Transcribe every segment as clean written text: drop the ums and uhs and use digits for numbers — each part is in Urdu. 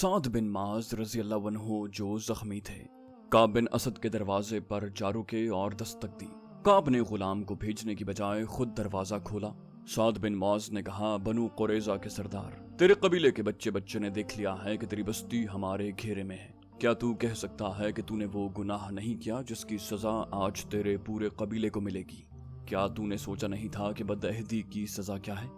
سعد بن معاذ رضی اللہ عنہ جو زخمی تھے، کعب بن اسد کے دروازے پر جا رکے اور دستک دی۔ کعب نے غلام کو بھیجنے کی بجائے خود دروازہ کھولا۔ سعد بن معاذ نے کہا، بنو قریظہ کے سردار، تیرے قبیلے کے بچے نے دیکھ لیا ہے کہ تیری بستی ہمارے گھیرے میں ہے۔ کیا تو کہہ سکتا ہے کہ تو نے وہ گناہ نہیں کیا جس کی سزا آج تیرے پورے قبیلے کو ملے گی؟ کیا تو نے سوچا نہیں تھا کہ بدعہدی کی سزا کیا ہے؟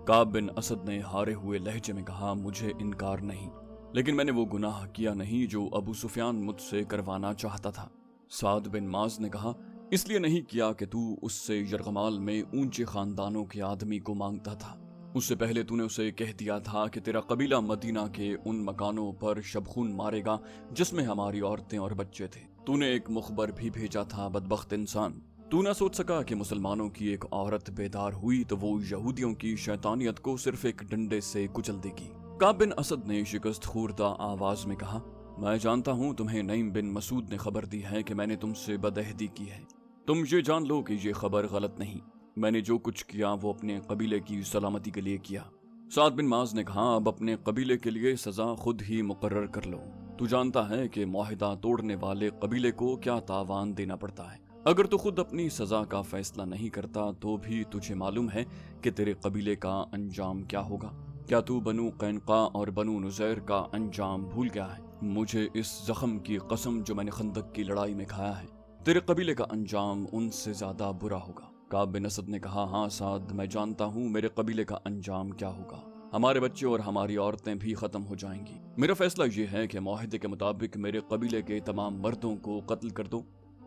کعب بن اسد نے ہارے ہوئے لہجے میں کہا، مجھے انکار نہیں، لیکن میں نے وہ گناہ کیا نہیں جو ابو سفیان مجھ سے کروانا چاہتا تھا۔ سعد بن معاذ نے کہا، اس لیے نہیں کیا کہ تو اس سے یرغمال میں اونچے خاندانوں کے آدمی کو مانگتا تھا۔ اس سے پہلے تو نے اسے کہہ دیا تھا کہ تیرا قبیلہ مدینہ کے ان مکانوں پر شبخون مارے گا جس میں ہماری عورتیں اور بچے تھے۔ تو نے ایک مخبر بھی بھیجا تھا، بدبخت انسان۔ تو نہ سوچ سکا کہ مسلمانوں کی ایک عورت بیدار ہوئی تو وہ یہودیوں کی شیطانیت کو صرف ایک ڈنڈے سے کچل دے گی۔ کعب بن اسد نے شکست خوردہ آواز میں کہا، میں جانتا ہوں تمہیں نعیم بن مسعود نے خبر دی ہے کہ میں نے تم سے بدعہدی کی ہے۔ تم یہ جان لو کہ یہ خبر غلط نہیں۔ میں نے جو کچھ کیا وہ اپنے قبیلے کی سلامتی کے لیے کیا۔ سعد بن معاذ نے کہا، اب اپنے قبیلے کے لیے سزا خود ہی مقرر کر لو۔ تو جانتا ہے کہ معاہدہ توڑنے والے قبیلے کو کیا تاوان دینا پڑتا ہے۔ اگر تو خود اپنی سزا کا فیصلہ نہیں کرتا تو بھی تجھے معلوم ہے کہ تیرے قبیلے کا انجام کیا ہوگا۔ کیا تو بنو قینقاع اور بنو نذیر کا انجام بھول گیا ہے؟ مجھے اس زخم کی قسم جو میں نے خندق کی لڑائی میں کھایا ہے، تیرے قبیلے کا انجام ان سے زیادہ برا ہوگا۔ کعب بن اسد نے کہا، ہاں سعد، میں جانتا ہوں میرے قبیلے کا انجام کیا ہوگا۔ ہمارے بچے اور ہماری عورتیں بھی ختم ہو جائیں گی۔ میرا فیصلہ یہ ہے کہ معاہدے کے مطابق میرے قبیلے کے تمام مردوں کو قتل کر دو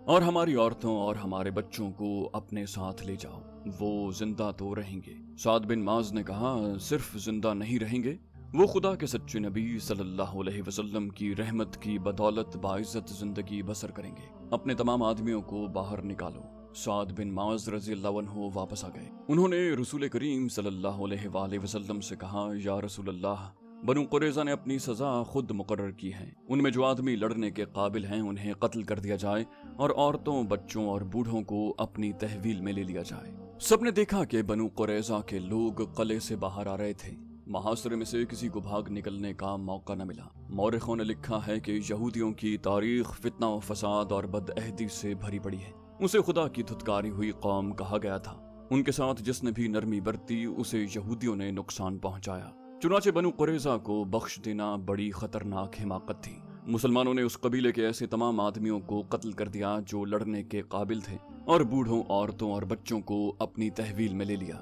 اور ہماری عورتوں اور ہمارے بچوں کو اپنے ساتھ لے جاؤ۔ وہ زندہ تو رہیں گے۔ سعد بن معاذ نے کہا، صرف زندہ نہیں رہیں گے، وہ خدا کے سچے نبی صلی اللہ علیہ وسلم کی رحمت کی بدولت باعزت زندگی بسر کریں گے۔ اپنے تمام آدمیوں کو باہر نکالو۔ سعد بن معاذ رضی اللہ عنہ واپس آ گئے۔ انہوں نے رسول کریم صلی اللہ علیہ وآلہ وسلم سے کہا، یا رسول اللہ، بنو قریظہ نے اپنی سزا خود مقرر کی ہے۔ ان میں جو آدمی لڑنے کے قابل ہیں انہیں قتل کر دیا جائے اور عورتوں، بچوں اور بوڑھوں کو اپنی تحویل میں لے لیا جائے۔ سب نے دیکھا کہ بنو قریظہ کے لوگ قلعے سے باہر آ رہے تھے۔ محاصرے میں سے کسی کو بھاگ نکلنے کا موقع نہ ملا۔ مورخوں نے لکھا ہے کہ یہودیوں کی تاریخ فتنہ و فساد اور بدعہدی سے بھری پڑی ہے۔ اسے خدا کی دھتکاری ہوئی قوم کہا گیا تھا۔ ان کے ساتھ جس نے بھی نرمی برتی اسے یہودیوں نے نقصان پہنچایا۔ چنانچہ بنو قریظہ کو بخش دینا بڑی خطرناک حماقت تھی۔ مسلمانوں نے اس قبیلے کے ایسے تمام آدمیوں کو قتل کر دیا جو لڑنے کے قابل تھے اور بوڑھوں، عورتوں اور بچوں کو اپنی تحویل میں لے لیا۔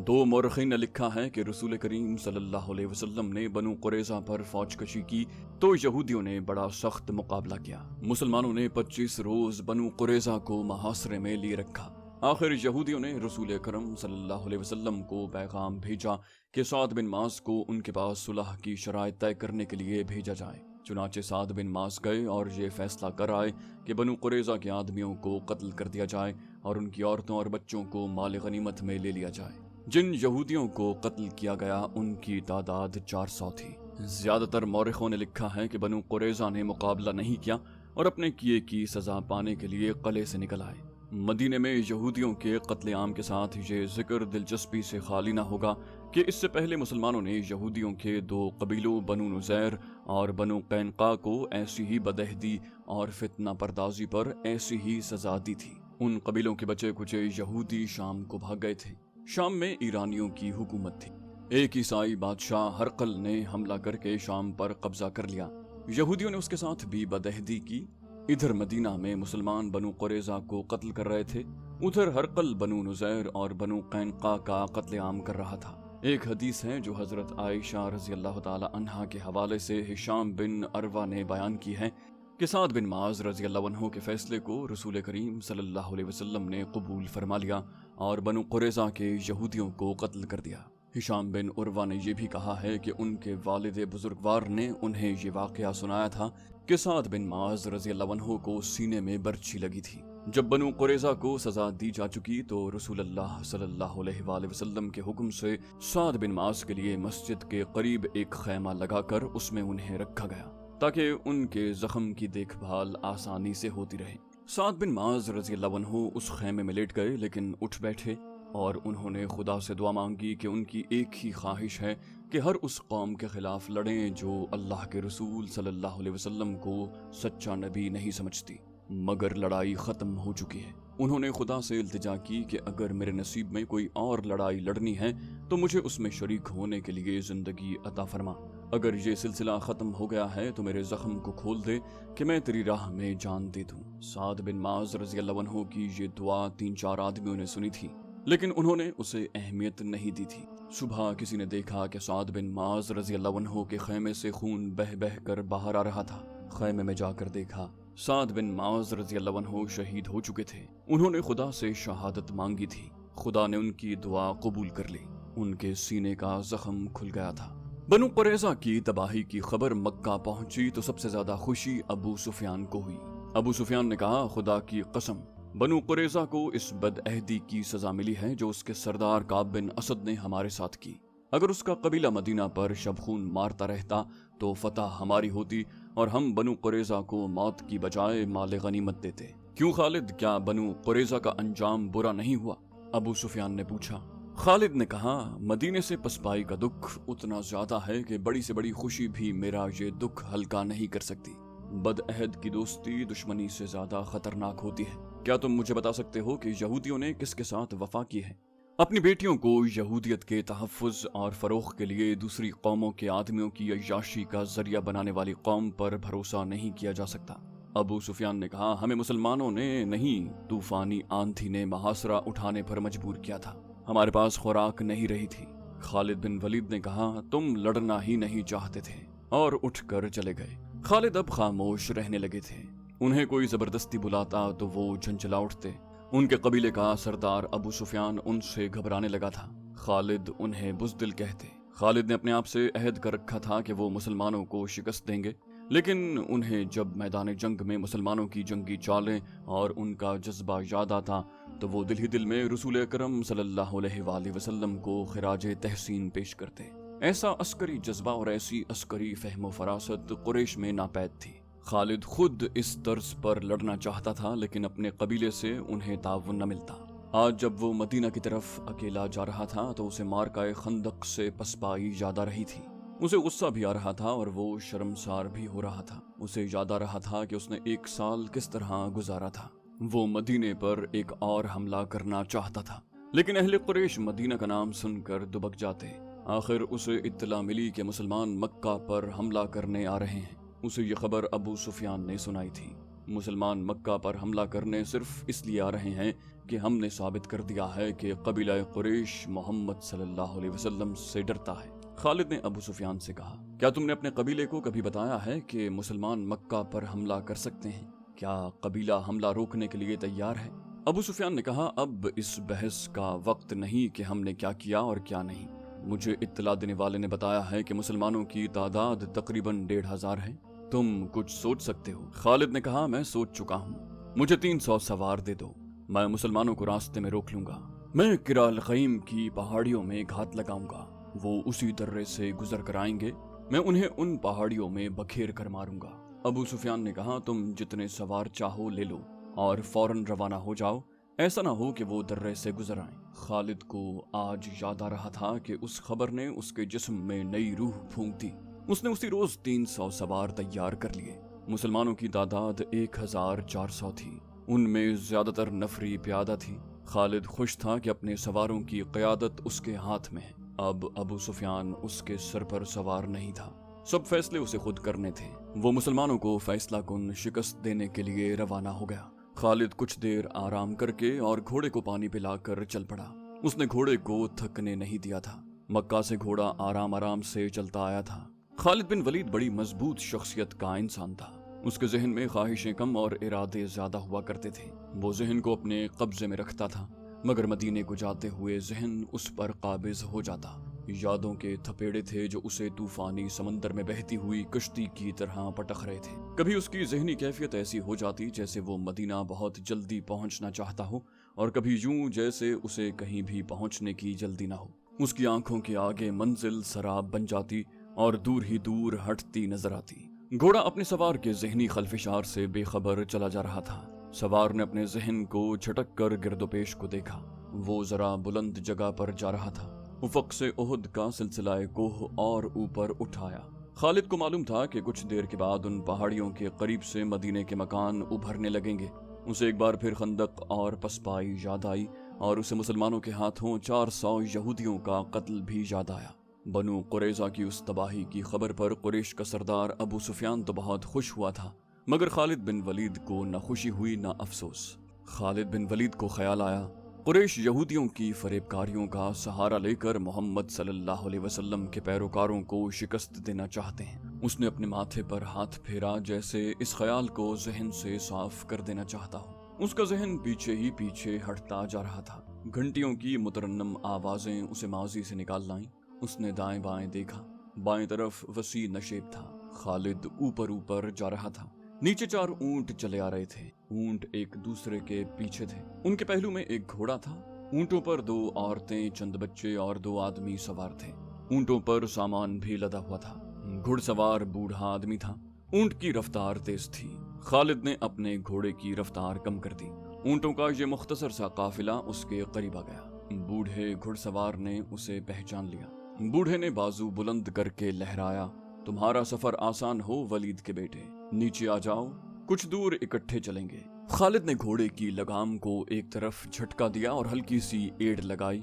دو مورخین نے لکھا ہے کہ رسول کریم صلی اللہ علیہ وسلم نے بنو قریظہ پر فوج کشی کی تو یہودیوں نے بڑا سخت مقابلہ کیا۔ مسلمانوں نے 25 روز بنو قریظہ کو محاصرے میں لیے رکھا۔ آخر یہودیوں نے رسول اکرم صلی اللہ علیہ وسلم کو پیغام بھیجا کہ سعد بن معاذ کو ان کے پاس صلح کی شرائط طے کرنے کے لیے بھیجا جائے۔ چنانچہ سعد بن معاذ گئے اور یہ فیصلہ کر آئے کہ بنو قریظہ کے آدمیوں کو قتل کر دیا جائے اور ان کی عورتوں اور بچوں کو مال غنیمت میں لے لیا جائے۔ جن یہودیوں کو قتل کیا گیا ان کی تعداد 400 تھی۔ زیادہ تر مورخوں نے لکھا ہے کہ بنو قریظہ نے مقابلہ نہیں کیا اور اپنے کیے کی سزا پانے کے لیے قلعے سے نکل آئے۔ مدینے میں یہودیوں کے قتل عام کے ساتھ یہ ذکر دلچسپی سے خالی نہ ہوگا کہ اس سے پہلے مسلمانوں نے یہودیوں کے دو قبیلوں بنو نذیر اور بنو قینقاع کو ایسی ہی بدعہدی اور فتنہ پردازی پر ایسی ہی سزا دی تھی۔ ان قبیلوں کے بچے کچے یہودی شام کو بھاگ گئے تھے۔ شام میں ایرانیوں کی حکومت تھی۔ ایک عیسائی بادشاہ ہرقل نے حملہ کر کے شام پر قبضہ کر لیا۔ یہودیوں نے اس کے ساتھ بھی بدعہدی کی۔ ادھر مدینہ میں مسلمان بنو قریظہ کو قتل کر رہے تھے، ادھر ہرقل بنو نذیر اور بنو قینقاع کا قتل عام کر رہا تھا۔ ایک حدیث ہے جو حضرت عائشہ رضی اللہ تعالی عنہا کے حوالے سے ہشام بن عروہ نے بیان کی ہے کہ سعد بن معاذ رضی اللہ عنہ کے فیصلے کو رسول کریم صلی اللہ علیہ وسلم نے قبول فرما لیا اور بنو قریظہ کے یہودیوں کو قتل کر دیا۔ ہشام بن عروہ نے یہ بھی کہا ہے کہ ان کے والد بزرگوار نے انہیں یہ واقعہ سنایا تھا کہ سعد بن معاذ رضی اللہ عنہ کو سینے میں برچھی لگی تھی۔ جب بنو قریظہ کو سزا دی جا چکی تو رسول اللہ صلی اللہ علیہ وآلہ وسلم کے حکم سے سعد بن معاذ کے لیے مسجد کے قریب ایک خیمہ لگا کر اس میں انہیں رکھا گیا تاکہ ان کے زخم کی دیکھ بھال آسانی سے ہوتی رہے۔ سعد بن معاذ رضی اللہ عنہ اس خیمے میں لیٹ گئے لیکن اٹھ بیٹھے اور انہوں نے خدا سے دعا مانگی کہ ان کی ایک ہی خواہش ہے کہ ہر اس قوم کے خلاف لڑیں جو اللہ کے رسول صلی اللہ علیہ وسلم کو سچا نبی نہیں سمجھتی، مگر لڑائی ختم ہو چکی ہے۔ انہوں نے خدا سے التجا کی کہ اگر میرے نصیب میں کوئی اور لڑائی لڑنی ہے تو مجھے اس میں شریک ہونے کے لیے زندگی عطا فرما۔ اگر یہ سلسلہ ختم ہو گیا ہے تو میرے زخم کو کھول دے کہ میں تیری راہ میں جان دے دوں۔ سعد بن معاذ رضی اللہ عنہ کی یہ دعا 3-4 آدمیوں نے سنی تھی، لیکن انہوں نے اسے اہمیت نہیں دی تھی۔ صبح کسی نے دیکھا کہ سعد بن معاذ رضی اللہ عنہ کے خیمے سے خون بہہ بہہ کر باہر آ رہا تھا۔ خیمے میں جا کر دیکھا سعد بن معاذ رضی اللہ عنہ شہید ہو چکے تھے۔ انہوں نے خدا سے شہادت مانگی تھی، خدا نے ان کی دعا قبول کر لی، ان کے سینے کا زخم کھل گیا تھا۔ بنو قریظہ کی تباہی کی خبر مکہ پہنچی تو سب سے زیادہ خوشی ابو سفیان کو ہوئی۔ ابو سفیان نے کہا، خدا کی قسم، بنو قریظہ کو اس بدعہدی کی سزا ملی ہے جو اس کے سردار کعب بن اسد نے ہمارے ساتھ کی۔ اگر اس کا قبیلہ مدینہ پر شبخون مارتا رہتا تو فتح ہماری ہوتی اور ہم بنو قریظہ کو موت کی بجائے مال غنیمت دیتے۔ کیوں خالد، کیا بنو قریظہ کا انجام برا نہیں ہوا؟ ابو سفیان نے پوچھا۔ خالد نے کہا، مدینے سے پسپائی کا دکھ اتنا زیادہ ہے کہ بڑی سے بڑی خوشی بھی میرا یہ دکھ ہلکا نہیں کر سکتی۔ بدعہد کی دوستی دشمنی سے زیادہ خطرناک ہوتی ہے۔ کیا تم مجھے بتا سکتے ہو کہ یہودیوں نے کس کے ساتھ وفا کی ہے؟ اپنی بیٹیوں کو یہودیت کے تحفظ اور فروغ کے لیے دوسری قوموں کے آدمیوں کی عیاشی کا ذریعہ بنانے والی قوم پر بھروسہ نہیں کیا جا سکتا۔ ابو سفیان نے کہا، ہمیں مسلمانوں نے نہیں، طوفانی آندھی نے محاصرہ اٹھانے پر مجبور کیا تھا، ہمارے پاس خوراک نہیں رہی تھی۔ خالد بن ولید نے کہا، تم لڑنا ہی نہیں چاہتے تھے، اور اٹھ کر چلے گئے۔ خالد اب خاموش رہنے لگے تھے۔ انہیں کوئی زبردستی بلاتا تو وہ جھنجھلا اٹھتے۔ ان کے قبیلے کا سردار ابو سفیان ان سے گھبرانے لگا تھا۔ خالد انہیں بزدل کہتے۔ خالد نے اپنے آپ سے عہد کر رکھا تھا کہ وہ مسلمانوں کو شکست دیں گے، لیکن انہیں جب میدان جنگ میں مسلمانوں کی جنگی چالیں اور ان کا جذبہ یاد آتا تو وہ دل ہی دل میں رسول اکرم صلی اللہ علیہ وآلہ وسلم کو خراج تحسین پیش کرتے۔ ایسا عسکری جذبہ اور ایسی عسکری فہم و فراست قریش میں ناپید تھی۔ خالد خود اس طرز پر لڑنا چاہتا تھا، لیکن اپنے قبیلے سے انہیں تعاون نہ ملتا۔ آج جب وہ مدینہ کی طرف اکیلا جا رہا تھا تو اسے مارکہ خندق سے پسپائی یاد آ رہی تھی۔ اسے غصہ بھی آ رہا تھا اور وہ شرمسار بھی ہو رہا تھا۔ اسے یاد آ رہا تھا کہ اس نے 1 سال کس طرح گزارا تھا۔ وہ مدینے پر ایک اور حملہ کرنا چاہتا تھا، لیکن اہل قریش مدینہ کا نام سن کر دبک جاتے۔ آخر اسے اطلاع ملی کہ مسلمان مکہ پر حملہ کرنے آ رہے ہیں۔ اسے یہ خبر ابو سفیان نے سنائی تھی۔ مسلمان مکہ پر حملہ کرنے صرف اس لیے آ رہے ہیں کہ ہم نے ثابت کر دیا ہے کہ قبیلہ قریش محمد صلی اللہ علیہ وسلم سے ڈرتا ہے۔ خالد نے ابو سفیان سے کہا، کیا تم نے اپنے قبیلے کو کبھی بتایا ہے کہ مسلمان مکہ پر حملہ کر سکتے ہیں؟ کیا قبیلہ حملہ روکنے کے لیے تیار ہے؟ ابو سفیان نے کہا، اب اس بحث کا وقت نہیں کہ ہم نے کیا کیا اور کیا نہیں۔ مجھے اطلاع دینے والے نے بتایا ہے کہ مسلمانوں کی تعداد تقریباً 1,500 ہے۔ تم کچھ سوچ سکتے ہو؟ خالد نے کہا، میں سوچ چکا ہوں، مجھے 300 سوار دے دو، میں مسلمانوں کو راستے میں روک لوں گا۔ میں کرالخیم کی پہاڑیوں میں گھات لگاؤں گا، وہ اسی درے سے گزر کر آئیں گے، میں انہیں ان پہاڑیوں میں بکھیر کر ماروں گا۔ ابو سفیان نے کہا، تم جتنے سوار چاہو لے لو اور فوراً روانہ ہو جاؤ، ایسا نہ ہو کہ وہ درے سے گزر آئیں۔ خالد کو آج یاد آ رہا تھا کہ اس خبر نے اس کے جسم میں نئی روح پھونک دی۔ اس نے اسی روز 300 سوار تیار کر لیے۔ مسلمانوں کی تعداد 1400 تھی، ان میں زیادہ تر نفری پیادہ تھی۔ خالد خوش تھا کہ اپنے سواروں کی قیادت اس کے ہاتھ میں ہے۔ اب ابو سفیان اس کے سر پر سوار نہیں تھا، سب فیصلے اسے خود کرنے تھے۔ وہ مسلمانوں کو فیصلہ کن شکست دینے کے لیے روانہ ہو گیا۔ خالد کچھ دیر آرام کر کے اور گھوڑے کو پانی پلا کر چل پڑا۔ اس نے گھوڑے کو تھکنے نہیں دیا تھا۔ مکہ سے گھوڑا آرام آرام سے چلتا آیا تھا۔ خالد بن ولید بڑی مضبوط شخصیت کا انسان تھا۔ اس کے ذہن میں خواہشیں کم اور ارادے زیادہ ہوا کرتے تھے۔ وہ ذہن کو اپنے قبضے میں رکھتا تھا، مگر مدینے کو جاتے ہوئے ذہن اس پر قابض ہو جاتا۔ یادوں کے تھپیڑے تھے جو اسے طوفانی سمندر میں بہتی ہوئی کشتی کی طرح پٹخ رہے تھے۔ کبھی اس کی ذہنی کیفیت ایسی ہو جاتی جیسے وہ مدینہ بہت جلدی پہنچنا چاہتا ہو، اور کبھی یوں جیسے اسے کہیں بھی پہنچنے کی جلدی نہ ہو۔ اس کی آنکھوں کے آگے منزل سراب بن جاتی اور دور ہی دور ہٹتی نظر آتی۔ گھوڑا اپنے سوار کے ذہنی خلفشار سے بے خبر چلا جا رہا تھا۔ سوار نے اپنے ذہن کو جھٹک کر گرد و پیش کو دیکھا۔ وہ ذرا بلند جگہ پر جا رہا تھا۔ افق سے احد کا سلسلہ کوہ اور اوپر اٹھایا۔ خالد کو معلوم تھا کہ کچھ دیر کے بعد ان پہاڑیوں کے قریب سے مدینے کے مکان ابھرنے لگیں گے۔ اسے ایک بار پھر خندق اور پسپائی یاد آئی اور اسے مسلمانوں کے ہاتھوں 400 یہودیوں کا قتل بھی یاد آیا۔ بنو قریظہ کی اس تباہی کی خبر پر قریش کا سردار ابو سفیان تو بہت خوش ہوا تھا، مگر خالد بن ولید کو نہ خوشی ہوئی نہ افسوس۔ خالد بن ولید کو خیال آیا قریش یہودیوں کی فریب کاریوں کا سہارا لے کر محمد صلی اللہ علیہ وسلم کے پیروکاروں کو شکست دینا چاہتے ہیں۔ اس نے اپنے ماتھے پر ہاتھ پھیرا جیسے اس خیال کو ذہن سے صاف کر دینا چاہتا ہوں۔ اس کا ذہن پیچھے ہی پیچھے ہٹتا جا رہا تھا۔ گھنٹیوں کی مترنم آوازیں اسے ماضی سے نکال لائیں۔ اس نے دائیں بائیں دیکھا، بائیں طرف وسیع نشیب تھا۔ خالد اوپر اوپر جا رہا تھا۔ نیچے 4 اونٹ چلے آ رہے تھے۔ اونٹ ایک دوسرے کے پیچھے تھے۔ ان کے پہلو میں ایک گھوڑا تھا۔ اونٹوں پر 2 عورتیں، چند بچے اور 2 آدمی سوار تھے۔ اونٹوں پر سامان بھی لدا ہوا تھا۔ گھڑ سوار بوڑھا آدمی تھا۔ اونٹ کی رفتار تیز تھی۔ خالد نے اپنے گھوڑے کی رفتار کم کر دی۔ اونٹوں کا یہ مختصر سا قافلہ اس کے قریب آ گیا۔ بوڑھے گھڑ سوار نے اسے پہچان لیا۔ بوڑھے نے بازو بلند کر کے لہرایا، تمہارا سفر آسان ہو ولید کے بیٹے، نیچے آ جاؤ، کچھ دور اکٹھے چلیں گے۔ خالد نے گھوڑے کی لگام کو ایک طرف جھٹکا دیا اور ہلکی سی ایڑ لگائی۔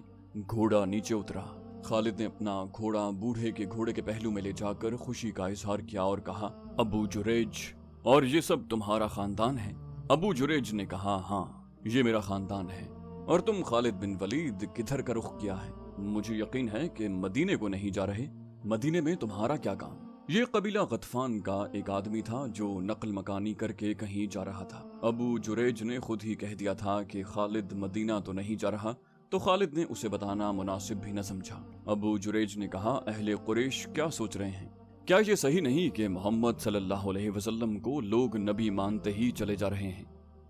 گھوڑا نیچے اترا۔ خالد نے اپنا گھوڑا بوڑھے کے گھوڑے کے پہلو میں لے جا کر خوشی کا اظہار کیا اور کہا، ابو جریج، اور یہ سب تمہارا خاندان ہے؟ ابو جریج نے کہا، ہاں، یہ میرا خاندان ہے۔ اور تم خالد بن ولید کدھر کا رخ کیا ہے؟ مجھے یقین ہے کہ مدینے کو نہیں جا رہے۔ مدینے میں تمہارا کیا کام؟ یہ قبیلہ غطفان کا ایک آدمی تھا جو نقل مکانی کر کے کہیں جا رہا تھا۔ ابو جریج نے خود ہی کہہ دیا تھا کہ خالد مدینہ تو نہیں جا رہا، تو خالد نے اسے بتانا مناسب بھی نہ سمجھا۔ ابو جریج نے کہا، اہل قریش کیا سوچ رہے ہیں؟ کیا یہ صحیح نہیں کہ محمد صلی اللہ علیہ وسلم کو لوگ نبی مانتے ہی چلے جا رہے ہیں؟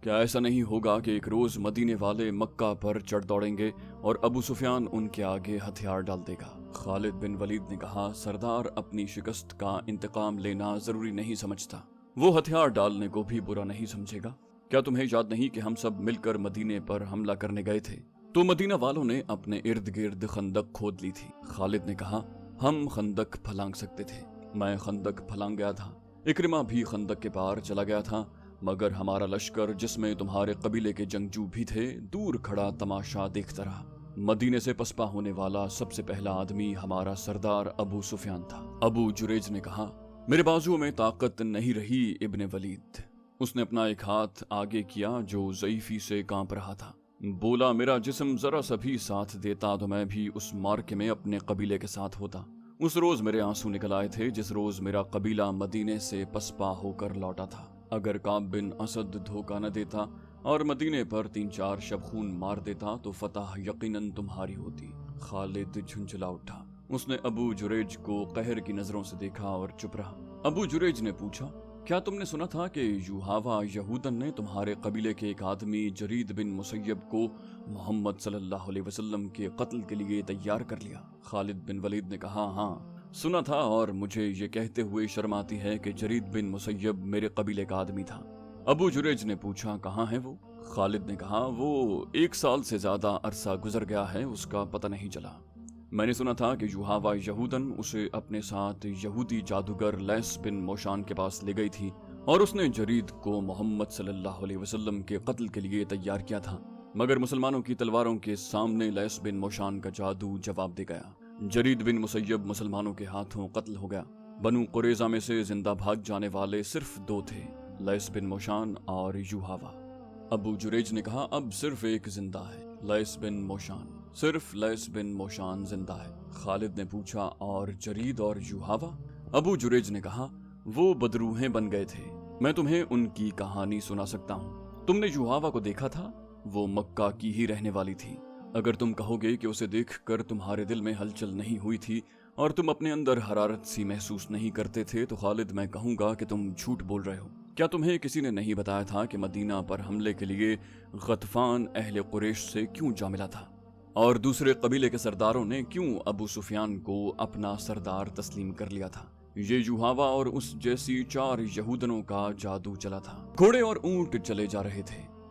کیا ایسا نہیں ہوگا کہ ایک روز مدینے والے مکہ پر چڑھ دوڑیں گے اور ابو سفیان ان کے آگے ہتھیار ڈال دے گا؟ خالد بن ولید نے کہا، سردار اپنی شکست کا انتقام لینا ضروری نہیں سمجھتا، وہ ہتھیار ڈالنے کو بھی برا نہیں سمجھے گا۔ کیا تمہیں یاد نہیں کہ ہم سب مل کر مدینے پر حملہ کرنے گئے تھے؟ تو مدینہ والوں نے اپنے ارد گرد خندق کھود لی تھی۔ خالد نے کہا، ہم خندق پھلانگ سکتے تھے، میں خندق پھلانگ گیا تھا، اکرمہ بھی خندق کے پار چلا گیا تھا، مگر ہمارا لشکر جس میں تمہارے قبیلے کے جنگجو بھی تھے دور کھڑا تماشا دیکھتا رہا۔ مدینے سے پسپا ہونے والا سب سے پہلا آدمی ہمارا سردار ابو سفیان تھا۔ ابو جریج نے کہا، میرے بازو میں طاقت نہیں رہی ابن ولید۔ اس نے اپنا ایک ہاتھ آگے کیا جو ضعیفی سے کانپ رہا تھا، بولا، میرا جسم ذرا سا بھی ساتھ دیتا تو میں بھی اس مارکے میں اپنے قبیلے کے ساتھ ہوتا۔ اس روز میرے آنسو نکل آئے تھے جس روز میرا قبیلہ مدینے سے پسپا ہو کر لوٹا تھا۔ اگر کعب بن اسد دھوکہ نہ دیتا اور مدینے پر 3-4 شب خون مار دیتا تو فتح یقیناً تمہاری ہوتی۔ خالد جھنجھلا اٹھا۔ اس نے ابو جریج کو قہر کی نظروں سے دیکھا اور چپ رہا۔ ابو جریج نے پوچھا، کیا تم نے سنا تھا کہ یوحاوا یہودن نے تمہارے قبیلے کے ایک آدمی جرید بن مسیب کو محمد صلی اللہ علیہ وسلم کے قتل کے لیے تیار کر لیا؟ خالد بن ولید نے کہا، ہاں سنا تھا، اور مجھے یہ کہتے ہوئے شرم آتی ہے کہ جرید بن مسیب میرے قبیلے کا آدمی تھا۔ ابو جریج نے پوچھا، کہاں ہے وہ؟ خالد نے کہا، وہ 1 سال سے زیادہ عرصہ گزر گیا ہے، اس کا پتہ نہیں چلا۔ میں نے سنا تھا کہ یوحاوا یہودن اسے اپنے ساتھ یہودی جادوگر لیس بن موشان کے پاس لے گئی تھی اور اس نے جرید کو محمد صلی اللہ علیہ وسلم کے قتل کے لیے تیار کیا تھا، مگر مسلمانوں کی تلواروں کے سامنے لیس بن موشان کا جادو جواب دے گیا۔ جرید بن مسیب مسلمانوں کے ہاتھوں قتل ہو گیا۔ بنو قریظہ میں سے زندہ بھاگ جانے والے صرف 2 تھے، لیس بن موشان اور یوحاوا۔ ابو جریج نے کہا، اب صرف ایک زندہ ہے، لیس بن موشان، صرف لیس بن موشان زندہ ہے۔ خالد نے پوچھا، اور جرید اور یوحاوا؟ ابو جریج نے کہا، وہ بدروہیں بن گئے تھے، میں تمہیں ان کی کہانی سنا سکتا ہوں۔ تم نے یوحاوا کو دیکھا تھا؟ وہ مکہ کی ہی رہنے والی تھی۔ اگر تم کہو گے کہ اسے دیکھ کر تمہارے دل میں ہلچل نہیں ہوئی تھی اور تم اپنے اندر حرارت سی محسوس نہیں کرتے تھے تو خالد میں کہوں گا کہ تم جھوٹ بول رہے ہو۔ کیا تمہیں کسی نے نہیں بتایا تھا کہ مدینہ پر حملے کے لیے غطفان اہل قریش سے کیوں جا ملا تھا، اور دوسرے قبیلے کے سرداروں نے کیوں ابو سفیان کو اپنا سردار تسلیم کر لیا تھا؟ یہ یوحاوا اور اس جیسی 4 یہودنوں کا جادو چلا تھا۔ گھوڑے اور اونٹ چلے جا رہے تھے۔